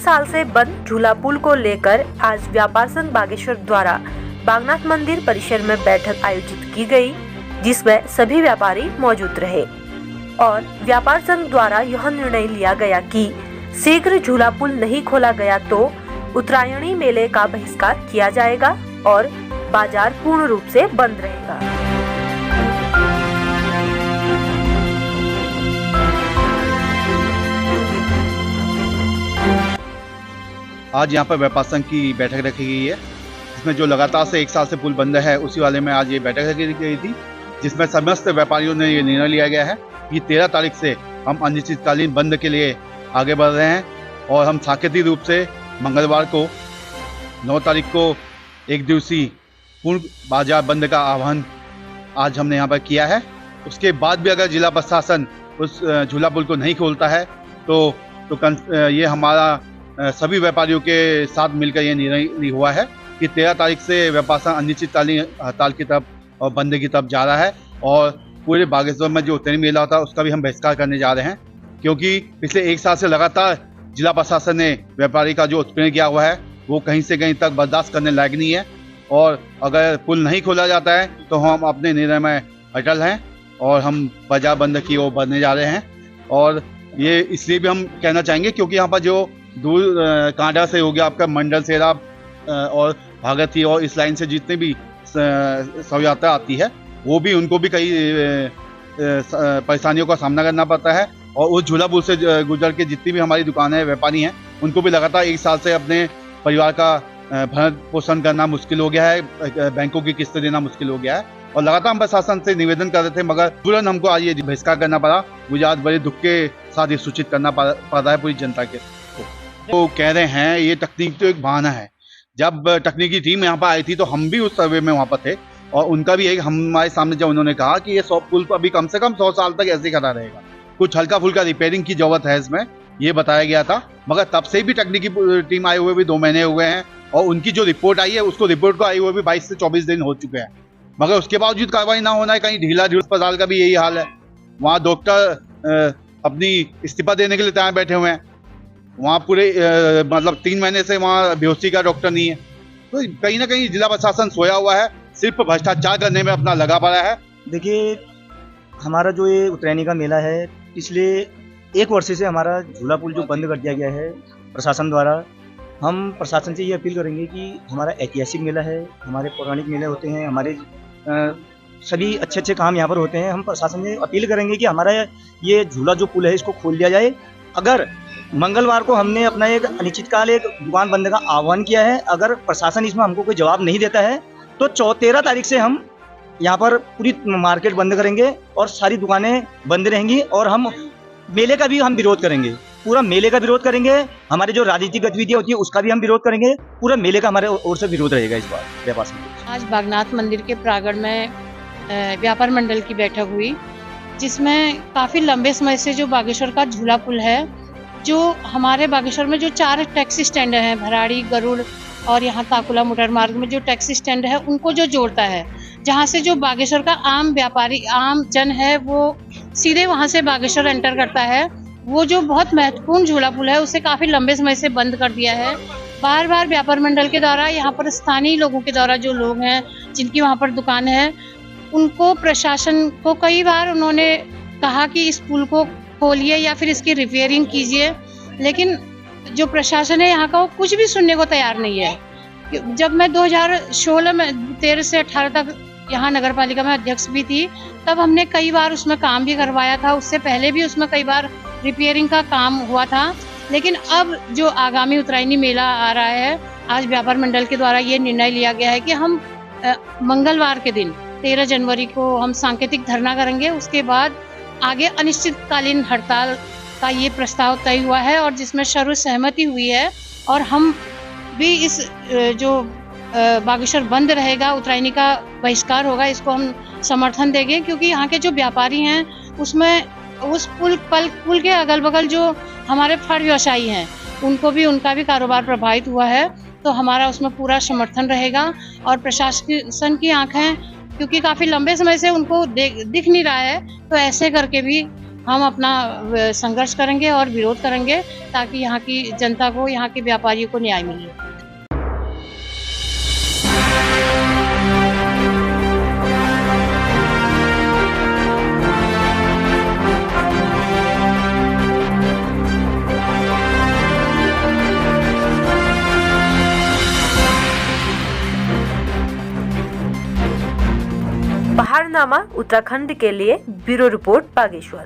साल से बंद झूला पुल को लेकर आज व्यापार संघ बागेश्वर द्वारा बागनाथ मंदिर परिसर में बैठक आयोजित की गई, जिसमें सभी व्यापारी मौजूद रहे और व्यापार संघ द्वारा यह निर्णय लिया गया कि शीघ्र झूला पुल नहीं खोला गया तो उत्तरायणी मेले का बहिष्कार किया जाएगा और बाजार पूर्ण रूप से बंद रहेगा। आज यहाँ पर व्यापार संघ की बैठक रखी गई है, जिसमें जो लगातार से 1 साल से पुल बंद है उसी वाले में आज ये बैठक रखी गई थी, जिसमें समस्त व्यापारियों ने ये निर्णय लिया गया है कि 13 तारीख से हम अनिश्चितकालीन बंद के लिए आगे बढ़ रहे हैं और हम सांकेतिक रूप से मंगलवार को 9 तारीख को एक दिवसीय पूर्ण बाजार बंद का आह्वान आज हमने यहाँ पर किया है। उसके बाद भी अगर जिला प्रशासन उस झूला पुल को नहीं खोलता है तो ये हमारा सभी व्यापारियों के साथ मिलकर ये निर्णय हुआ है कि 13 तारीख से व्यापार संघ अनिश्चितकालीन हड़ताल की तरफ और बंद की तरफ जा रहा है और पूरे बागेश्वर में जो उत्तरायणी मेला होता है उसका भी हम बहिष्कार करने जा रहे हैं, क्योंकि पिछले 1 साल से लगातार जिला प्रशासन ने व्यापारी का जो उत्पीड़न किया हुआ है वो कहीं से कहीं तक बर्दाश्त करने लायक नहीं है और अगर पुल नहीं खोला जाता है तो हम अपने निर्णय में अटल हैं और हम बाजार बंद की ओर बढ़ने जा रहे हैं। और ये इसलिए भी हम कहना चाहेंगे क्योंकि यहाँ पर जो दूर कांडा से हो गया आपका मंडल सेरा और भागती और इस लाइन से जितने भी शव यात्रा आती है वो भी उनको भी कई परेशानियों का सामना करना पड़ता है और उस झूला पुल से गुजर के जितनी भी हमारी दुकानें व्यापारी हैं उनको भी लगातार 1 साल से अपने परिवार का भरण पोषण करना मुश्किल हो गया है, बैंकों की किस्तें देना मुश्किल हो गया है और लगातार हम प्रशासन से निवेदन कर रहे थे, मगर तुरंत हमको आज ये बहिष्कार करना पड़ा। मुझे आज बड़े दुख के साथ ये सूचित करना पड़ रहा है पूरी जनता के। तो कह रहे हैं ये तकनीक तो एक बहाना है। जब तकनीकी टीम यहाँ पर आई थी तो हम भी उस सर्वे में वहाँ पर थे और उनका भी एक हमारे सामने जब उन्होंने कहा कि ये पुल अभी कम से कम 100 साल तक ऐसे ही खड़ा रहेगा, कुछ हल्का फुल्का रिपेयरिंग की जरूरत है इसमें, ये बताया गया था। मगर तब से भी तकनीकी टीम आए हुए भी 2 महीने हुए हैं और उनकी जो रिपोर्ट आई है उसको रिपोर्ट को आए हुए भी 22 से 24 दिन हो चुके हैं, मगर उसके बावजूद कार्रवाई ना होना है। कहीं ढीला अस्पताल का भी यही हाल है, वहाँ डॉक्टर अपनी इस्तीफा देने के लिए तैयार बैठे हुए हैं, वहाँ पूरे मतलब 3 महीने से वहाँ बेहोशी का डॉक्टर नहीं है। तो कहीं ना कहीं जिला प्रशासन सोया हुआ है, सिर्फ भ्रष्टाचार करने में अपना लगा पड़ा है। देखिए, हमारा जो ये उत्तरायणी का मेला है पिछले 1 वर्ष से हमारा झूला पुल जो बंद कर दिया गया है प्रशासन द्वारा। हम प्रशासन से ये अपील करेंगे कि हमारा ऐतिहासिक मेला है, हमारे पौराणिक मेले होते हैं, हमारे सभी अच्छे काम यहाँ पर होते हैं। हम प्रशासन से अपील करेंगे कि हमारा ये झूला जो पुल है इसको खोल दिया जाए। अगर मंगलवार को हमने अपना एक अनिश्चितकाल एक दुकान बंद का आह्वान किया है, अगर प्रशासन इसमें हमको कोई जवाब नहीं देता है तो 13 तारीख से हम यहाँ पर पूरी मार्केट बंद करेंगे और सारी दुकानें बंद रहेंगी और हम मेले का भी हम विरोध करेंगे, पूरा मेले का विरोध करेंगे। हमारे जो राजनीतिक गतिविधियाँ होती है उसका भी हम विरोध करेंगे, पूरा मेले का हमारे ओर से विरोध रहेगा इस बार व्यापार संघ। आज बागनाथ मंदिर के प्रांगण में व्यापार मंडल की बैठक हुई, जिसमें काफ़ी लंबे समय से जो बागेश्वर का झूला पुल है, जो हमारे बागेश्वर में जो 4 टैक्सी स्टैंड हैं, भराड़ी, गरुड़ और यहाँ ताकुला मोटर मार्ग में जो टैक्सी स्टैंड है उनको जो जोड़ता है, जहाँ से जो बागेश्वर का आम व्यापारी आम जन है वो सीधे वहाँ से बागेश्वर एंटर करता है, वो जो बहुत महत्वपूर्ण झूला पुल है उसे काफ़ी लंबे समय से बंद कर दिया है। बार बार व्यापार मंडल के द्वारा यहाँ पर स्थानीय लोगों के द्वारा जो लोग हैं जिनकी वहाँ पर दुकान है उनको प्रशासन को कई बार उन्होंने कहा कि इस पुल को खोलिए या फिर इसकी रिपेयरिंग कीजिए, लेकिन जो प्रशासन है यहाँ का वो कुछ भी सुनने को तैयार नहीं है। जब मैं 2016 में 13 से 18 तक यहाँ नगर पालिका में अध्यक्ष भी थी, तब हमने कई बार उसमें काम भी करवाया था, उससे पहले भी उसमें कई बार रिपेयरिंग का काम हुआ था। लेकिन अब जो आगामी उत्तरायणी मेला आ रहा है, आज व्यापार मंडल के द्वारा ये निर्णय लिया गया है कि हम मंगलवार के दिन 13 जनवरी को हम सांकेतिक धरना करेंगे। उसके बाद आगे अनिश्चितकालीन हड़ताल का ये प्रस्ताव तय हुआ है और जिसमें सर्वसहमति हुई है और हम भी इस जो बागेश्वर बंद रहेगा, उत्तरायणी का बहिष्कार होगा, इसको हम समर्थन देंगे, क्योंकि यहाँ के जो व्यापारी हैं उसमें उस पुल के अगल बगल जो हमारे फल व्यवसायी हैं उनको भी उनका भी कारोबार प्रभावित हुआ है, तो हमारा उसमें पूरा समर्थन रहेगा। और प्रशासन की आंखें क्योंकि काफ़ी लंबे समय से उनको दिख नहीं रहा है, तो ऐसे करके भी हम अपना संघर्ष करेंगे और विरोध करेंगे ताकि यहाँ की जनता को, यहाँ के व्यापारियों को न्याय मिले। पहाड़नामा उत्तराखंड के लिए ब्यूरो रिपोर्ट बागेश्वर।